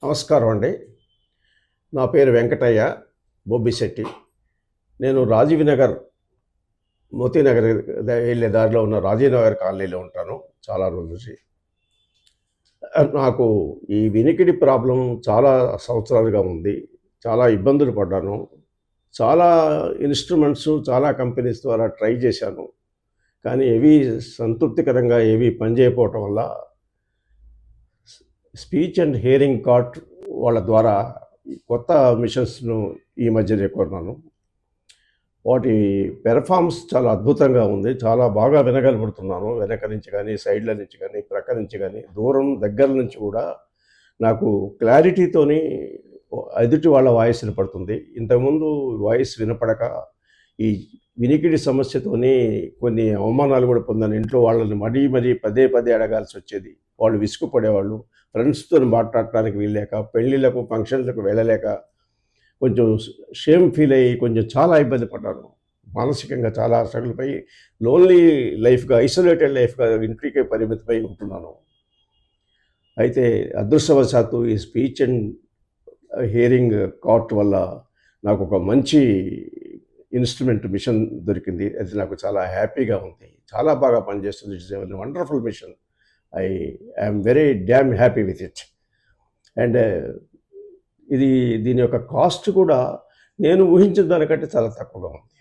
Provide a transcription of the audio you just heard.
నమస్కారం అండి. నా పేరు వెంకటయ్య బొబ్బిశెట్టి. నేను రాజీవ్ నగర్, మోతీనగర్ వెళ్ళే దారిలో ఉన్న రాజీవ్ నగర్ కాలనీలో ఉంటాను చాలా రోజుల నుంచి. నాకు ఈ వినికిడి ప్రాబ్లం చాలా సంవత్సరాలుగా ఉంది. చాలా ఇబ్బందులు పడ్డాను. చాలా ఇన్‌స్ట్రుమెంట్స్, చాలా కంపెనీస్ ద్వారా ట్రై చేశాను. కానీ ఏవి సంతృప్తికరంగా పనిచేయకపోవటం వల్ల స్పీచ్ అండ్ హియరింగ్ కార్ట్ వాళ్ళ ద్వారా ఈ కొత్త మిషన్స్‌ను ఈ మధ్యనే కొన్నాను. వాటి పెర్ఫార్మెన్స్ చాలా అద్భుతంగా ఉంది. చాలా బాగా వినగలుగుతున్నాను. వెనక నుంచి గానీ, సైడ్‌ల నుంచి గానీ, ప్రక్క నుంచి గానీ, దూరం, దగ్గర నుంచి కూడా నాకు క్లారిటీతోని ఎదుటి వాళ్ళ వాయిస్ వినపడుతుంది. ఇంతకుముందు వాయిస్ వినపడక ఈ వినికిడి సమస్యతోని కొన్ని అవమానాలు కూడా పొందాను. ఇంట్లో వాళ్ళని మరీ పదే పదే అడగాల్సొచ్చేది. వాళ్ళు విసుగుపడేవాళ్ళు. ఫ్రెండ్స్‌తోని మాట్లాడటానికి వీల్లేక, పెళ్ళిళ్ళకు, ఫంక్షన్‌లకు వెళ్ళలేక కొంచెం షేమ్ ఫీల్ అయ్యి కొంచెం చాలా ఇబ్బంది పడ్డాను. మానసికంగా చాలా స్ట్రగుల్ అయ్యి లోన్లీ లైఫ్‌గా, ఐసోలేటెడ్ లైఫ్‌గా ఇంటికే పరిమితమై ఉంటున్నాను. అయితే అదృష్టవశాత్తు ఈ స్పీచ్ అండ్ హియరింగ్ కార్ట్ వల్ల నాకు ఒక మంచి ఇన్‌స్ట్రుమెంట్ మిషన్ దొరికింది. అది నాకు చాలా హ్యాపీగా ఉంది. చాలా బాగా పనిచేస్తుంది. It's a wonderful mission. I am very damn happy with it. And దీని యొక్క కాస్ట్ కూడా నేను ఊహించిన దానికంటే చాలా తక్కువగా ఉంది.